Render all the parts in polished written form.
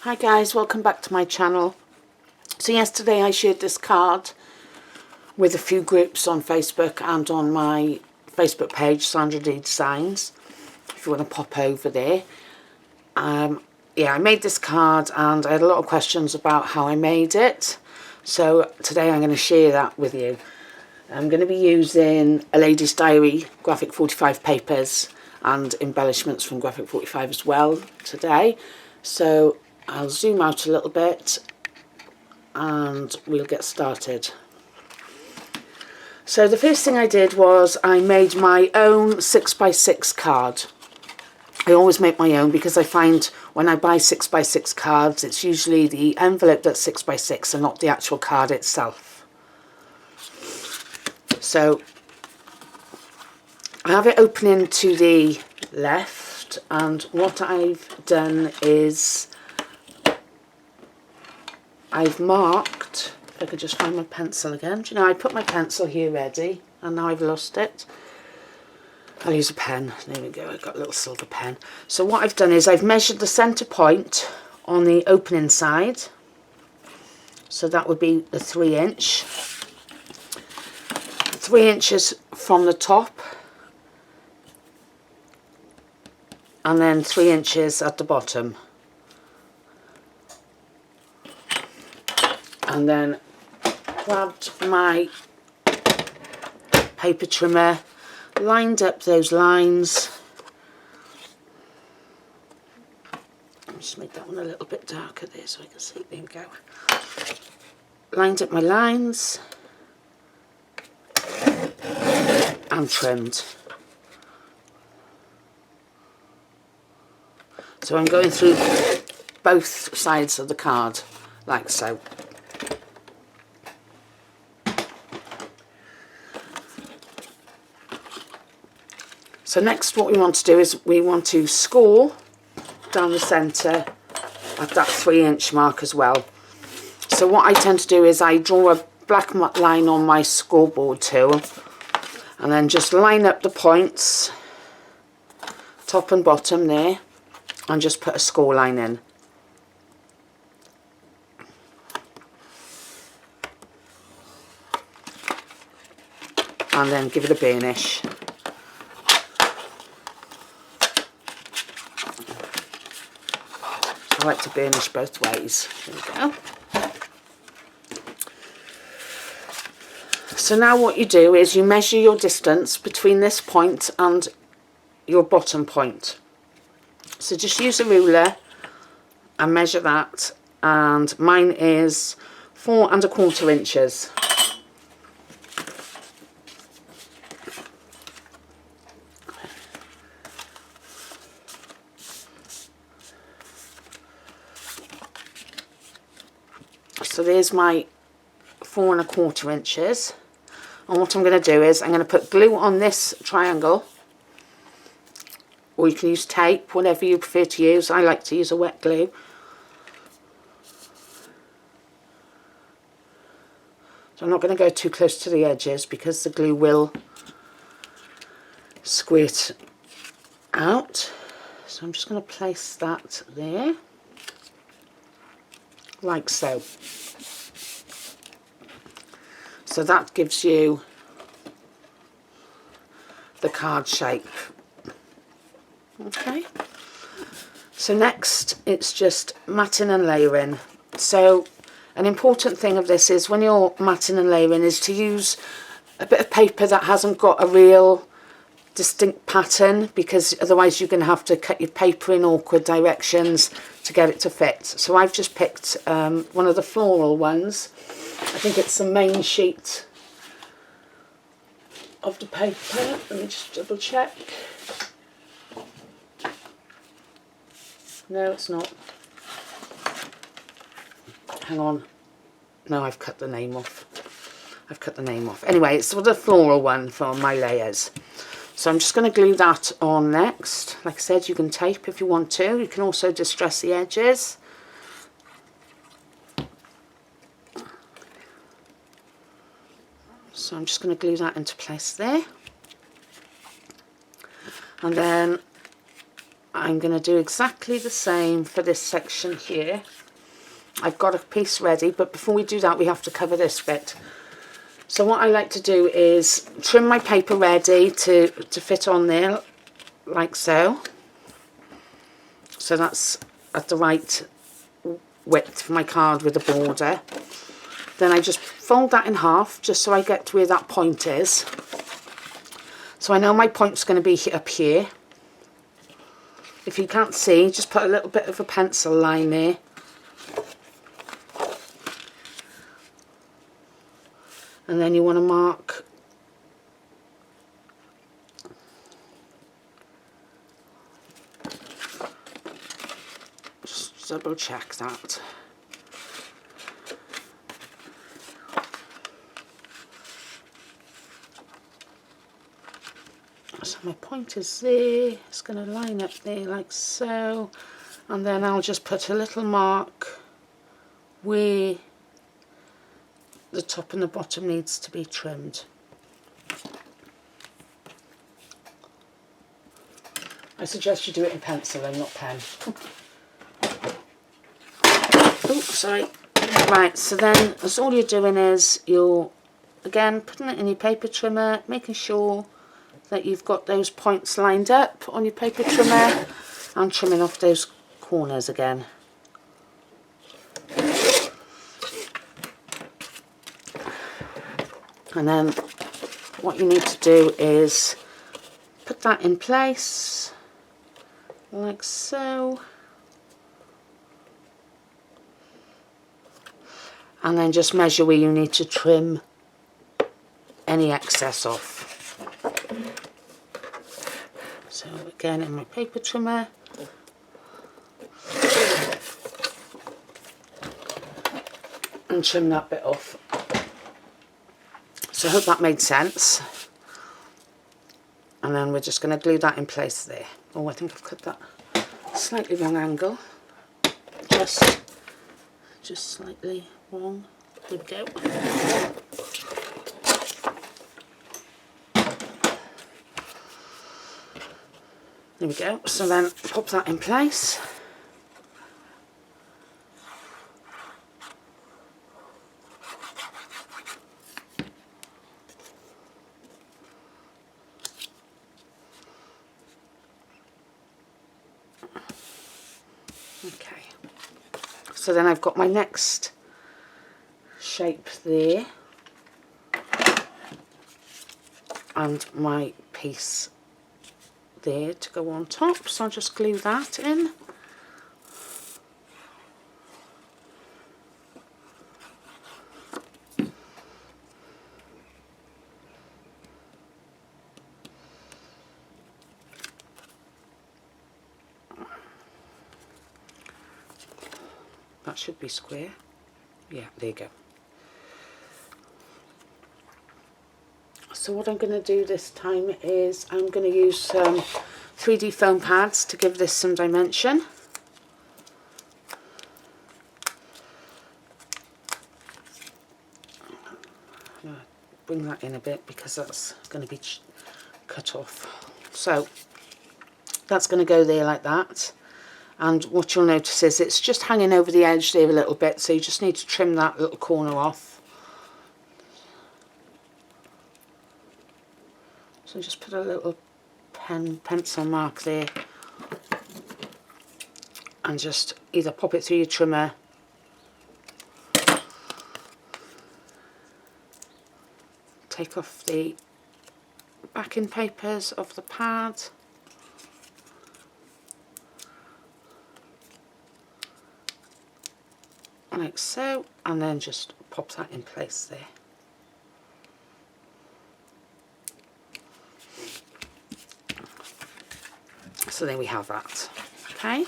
Hi guys, welcome back to my channel. So yesterday I shared this card with a few groups on Facebook and on my Facebook page, Sandra D Designs, if you want to pop over there. Yeah, I made this card and I had a lot of questions about how I made it. So today I'm going to share that with you. I'm going to be using a Lady's Diary Graphic 45 papers and embellishments from Graphic 45 as well today. So I'll zoom out a little bit and we'll get started. So the first thing I did was I made my own 6x6 card. I always make my own because I find when I buy 6x6 cards, it's usually the envelope that's 6x6 and not the actual card itself. So I have it opening to the left, and what I've done is I've marked, if I could just find my pencil again. Do you know, I put my pencil here ready and now I've lost it. I'll use a pen. There we go, I've got a little silver pen. So what I've done is I've measured the centre point on the opening side. So that would be the 3-inch. 3 inches from the top. And then 3 inches at the bottom. And then grabbed my paper trimmer, lined up those lines. I'll just make that one a little bit darker there so I can see. There we go. Lined up my lines and trimmed. So I'm going through both sides of the card like so. So next what we want to do is we want to score down the centre at that 3-inch mark as well. So what I tend to do is I draw a black line on my scoreboard tool and then just line up the points, top and bottom there, and just put a score line in. And then give it a burnish. I like to burnish both ways. There we go. So now what you do is you measure your distance between this point and your bottom point. So just use a ruler and measure that, and mine is 4 1/4 inches. So there's my 4 1/4 inches, and what I'm going to do is I'm going to put glue on this triangle, or you can use tape, whatever you prefer to use. I like to use a wet glue. So I'm not going to go too close to the edges because the glue will squirt out. So I'm just going to place that there, like so. So that gives you the card shape. Okay. So next it's just matting and layering. So an important thing of this is when you're matting and layering is to use a bit of paper that hasn't got a real distinct pattern, because otherwise you're going to have to cut your paper in awkward directions to get it to fit. So I've just picked one of the floral ones. I think it's the main sheet of the paper. Let me just double check. No, it's not. Hang on. No, I've cut the name off. I've cut the name off. Anyway, it's the floral one for my layers. So I'm just going to glue that on next. Like I said, you can tape if you want to. You can also distress the edges. So I'm just going to glue that into place there. And then I'm going to do exactly the same for this section here. I've got a piece ready, but before we do that we have to cover this bit. So what I like to do is trim my paper ready to fit on there like so. So that's at the right width for my card with the border. Then I just fold that in half just so I get to where that point is. So I know my point's going to be up here. If you can't see, just put a little bit of a pencil line there. And then you want to mark just double check that. So my point is there, it's going to line up there like so, and then I'll just put a little mark where the top and the bottom needs to be trimmed. I suggest you do it in pencil and not pen. Oh, sorry. Right, so then that's all you're doing is you're again putting it in your paper trimmer, making sure that you've got those points lined up on your paper trimmer and trimming off those corners again. And then what you need to do is put that in place like so, and then just measure where you need to trim any excess off. So again in my paper trimmer, and trim that bit off. So I hope that made sense. And then we're just going to glue that in place there. Oh, I think I've cut that slightly wrong angle. Just slightly wrong. There we go. There we go. So then pop that in place. Okay. So then I've got my next shape there and my piece there to go on top, so I'll just glue that in. That should be square. Yeah, there you go. So what I'm going to do this time is I'm going to use some 3D foam pads to give this some dimension. Bring that in a bit because that's going to be cut off. So that's going to go there like that. And what you'll notice is it's just hanging over the edge there a little bit, so you just need to trim that little corner off. So just put a little pencil mark there and just either pop it through your trimmer take off the backing papers of the pad, like so, and then just pop that in place there. So there we have that. Okay,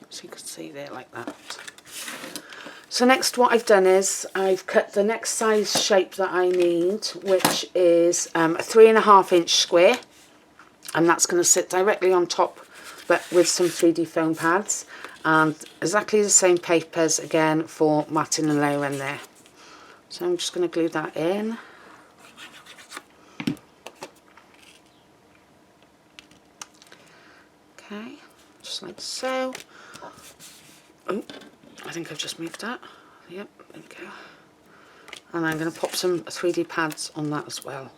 so you can see there like that. So next what I've done is I've cut the next size shape that I need, which is a 3.5 inch square, and that's going to sit directly on top but with some 3D foam pads and exactly the same papers again for matting and layering there. So I'm just going to glue that in. Okay, just like so. Oh, I think I've just moved that. Yep, there we go. And I'm going to pop some 3D pads on that as well.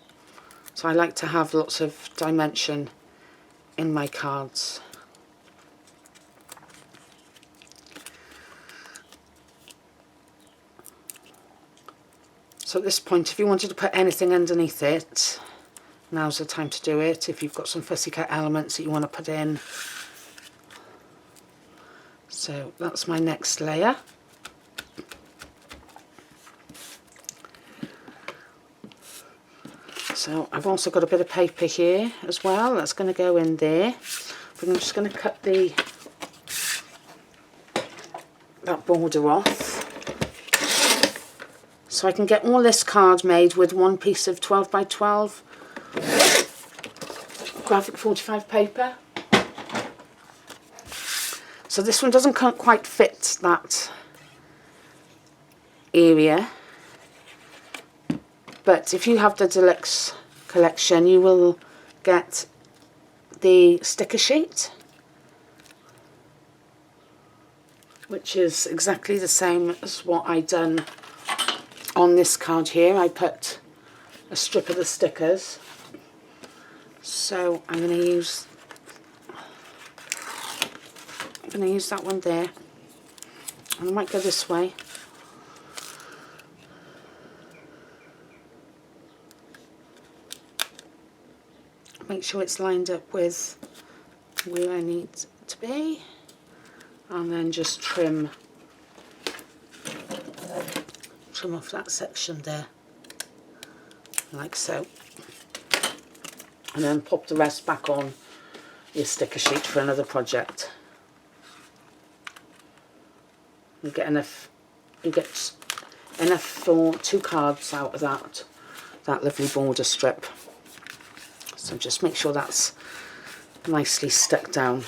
So I like to have lots of dimension in my cards. So at this point, if you wanted to put anything underneath it, now's the time to do it. If you've got some fussy cut elements that you want to put in. So that's my next layer. So I've also got a bit of paper here as well. That's going to go in there. But I'm just going to cut that border off. So I can get all this card made with one piece of 12 by 12 graphic 45 paper. So this one doesn't quite fit that area, but if you have the deluxe collection, you will get the sticker sheet, which is exactly the same as what I done on this card here. I put a strip of the stickers, so I'm going to use that one there, and I might go this way. Make sure it's lined up with where I need it to be, and then just trim off that section there, like so, and then pop the rest back on your sticker sheet for another project. You get enough for 2 cards out of that lovely border strip. So just make sure that's nicely stuck down.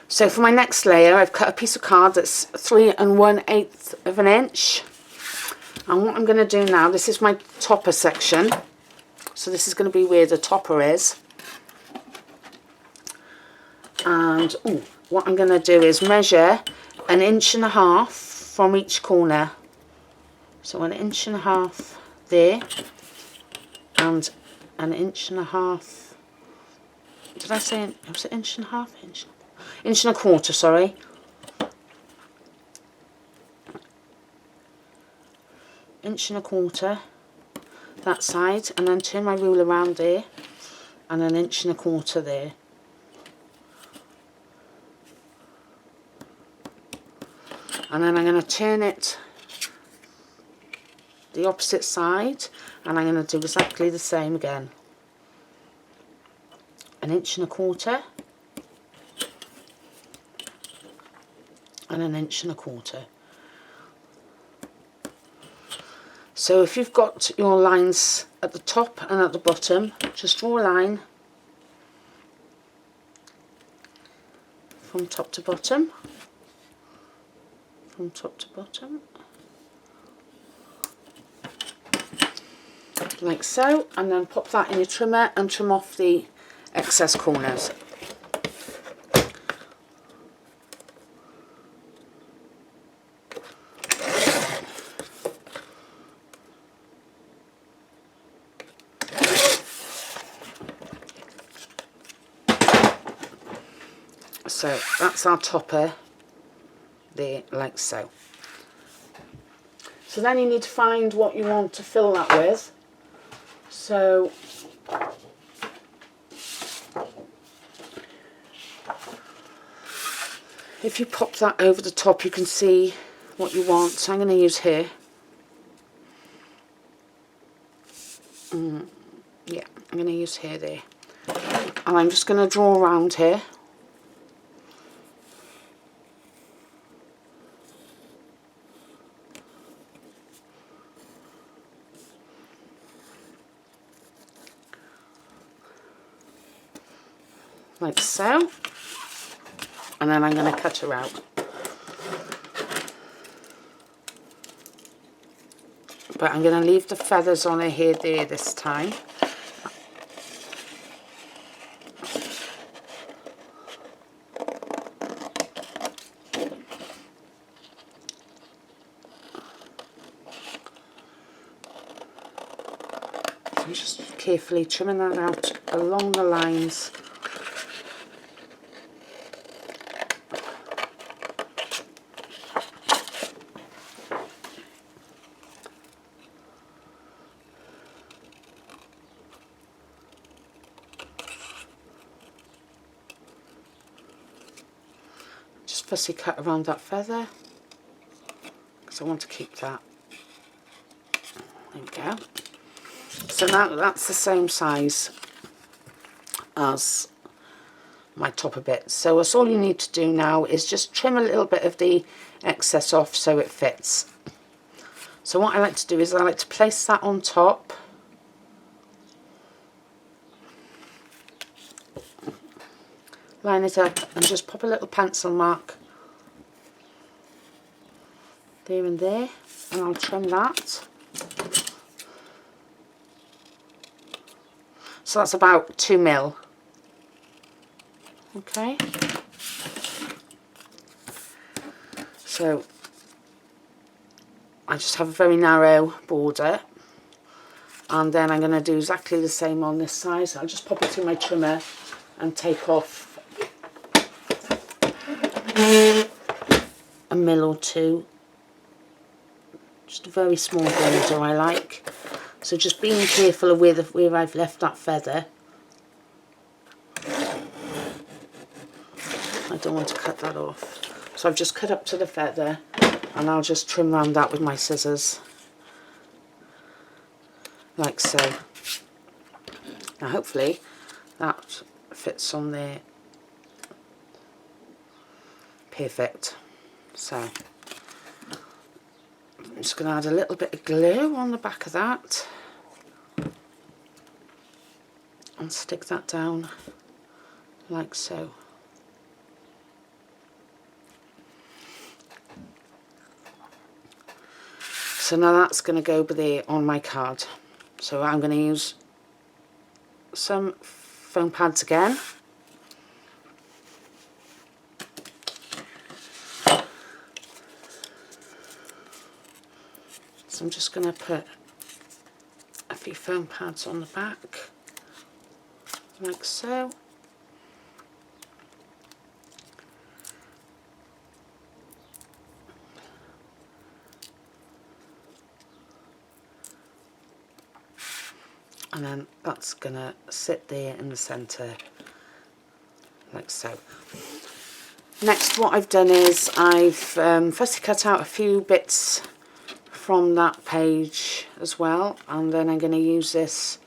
So for my next layer, I've cut a piece of card that's 3 1/8 of an inch. And what I'm going to do now, this is my topper section. So this is going to be where the topper is. And what I'm going to do is measure 1.5 inches from each corner. So 1.5 inches there, and 1.5 inches. Did I say, was it 1.5 inches? 1.25 inches, sorry. Inch and a quarter that side, and then turn my ruler around there, and 1.25 inches there. And then I'm going to turn it the opposite side, and I'm going to do exactly the same again. 1.25 inches and 1.25 inches. So if you've got your lines at the top and at the bottom, just draw a line from top to bottom, from top to bottom, like so, and then pop that in your trimmer and trim off the excess corners. So that's our topper there, like so. So then you need to find what you want to fill that with. So if you pop that over the top, you can see what you want. So I'm going to use here. Yeah, I'm going to use here there. And I'm just going to draw around here. Like so, and then I'm going to cut her out. But I'm going to leave the feathers on her here there this time. I'm just carefully trimming that out along the lines. Just fussy cut around that feather because I want to keep that. There we go. So now that's the same size as my topper bit. So that's all you need to do now is just trim a little bit of the excess off so it fits. So what I like to do is I like to place that on top. Line it up and just pop a little pencil mark there and there, and I'll trim that. So that's about 2 mil. Okay. So I just have a very narrow border, and then I'm going to do exactly the same on this side. So I'll just pop it through my trimmer and take off a mil or two. Just a very small border I like. So just being careful of where I've left that feather. I don't want to cut that off. So I've just cut up to the feather, and I'll just trim around that with my scissors. Like so. Now hopefully that fits on there. Perfect. So I'm just going to add a little bit of glue on the back of that and stick that down like so. So now that's going to go over there on my card. So I'm going to use some foam pads again. So I'm just going to put a few foam pads on the back, like so. And then that's going to sit there in the centre, like so. Next, what I've done is I've fussy cut out a few bits from that page as well, and then I'm going to use this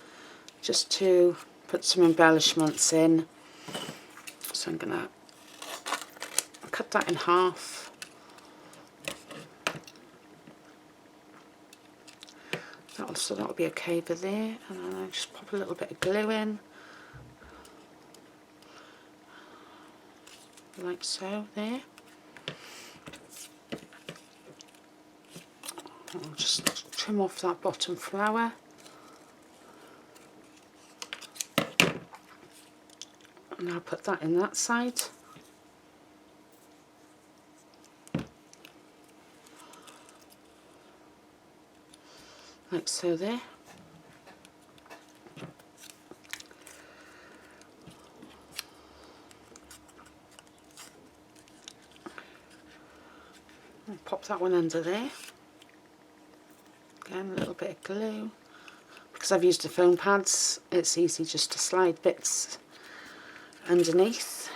just to put some embellishments in. So I'm going to cut that in half. So that'll be okay over there, and then I'll just pop a little bit of glue in, like so, there. I'll just trim off that bottom flower. And I'll put that in that side. Like so there. And pop that one under there. Again, a little bit of glue. Because I've used the foam pads, it's easy just to slide bits underneath.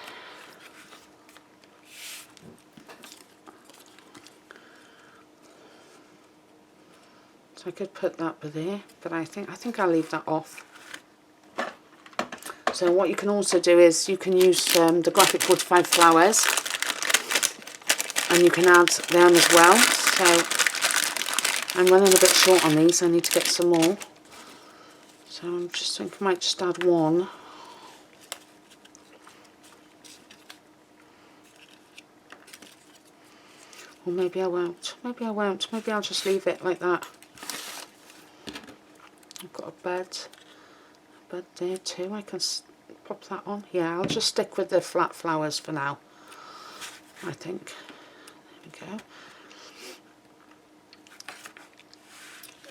So I could put that there, but I think I'll leave that off. So what you can also do is you can use the graphic 45 flowers, and you can add them as well. So I'm running a bit short on these, I need to get some more. So I'm just thinking I might just add one. Or maybe I won't. Maybe I won't. Maybe I'll just leave it like that. I've got a bed there too. I can pop that on. Yeah, I'll just stick with the flat flowers for now, I think. There we go.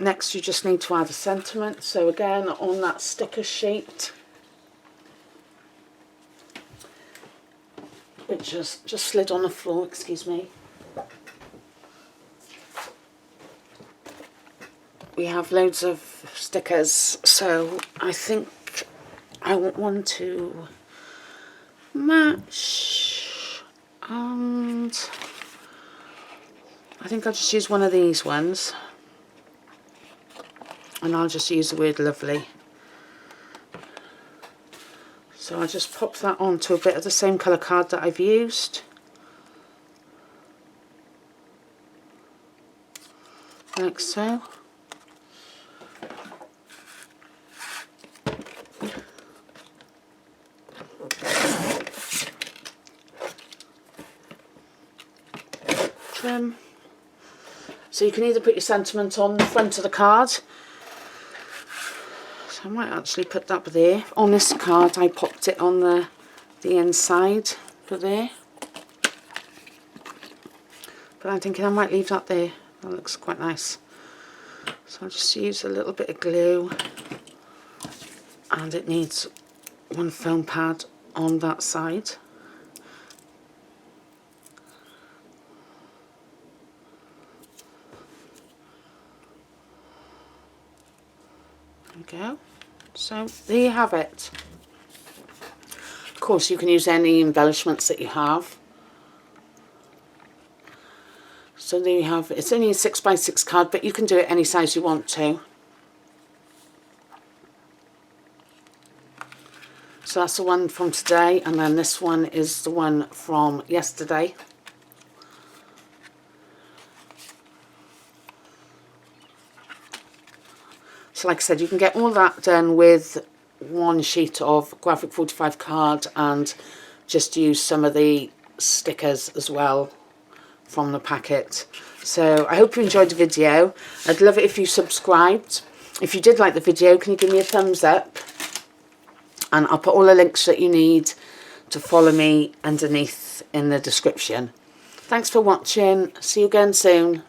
Next you just need to add a sentiment. So again, on that sticker sheet, which just slid on the floor, excuse me, we have loads of stickers, so I think I want one to match, and I think I'll just use one of these ones, and I'll just use the word lovely. So I'll just pop that onto a bit of the same colour card that I've used. Like so. Trim. So you can either put your sentiment on the front of the card. So I might actually put that there. On this card I popped it on the inside for there. But I'm thinking I might leave that there. That looks quite nice. So I'll just use a little bit of glue, and it needs one foam pad on that side. There we go. So there you have it. Of course you can use any embellishments that you have. So there you have it. It's only a 6x6 card, but you can do it any size you want to. So that's the one from today, and then this one is the one from yesterday. So like I said, you can get all that done with one sheet of graphic 45 card, and just use some of the stickers as well from the packet. So I hope you enjoyed the video. I'd love it if you subscribed. If you did like the video, can you give me a thumbs up? And I'll put all the links that you need to follow me underneath in the description. Thanks for watching. See you again soon.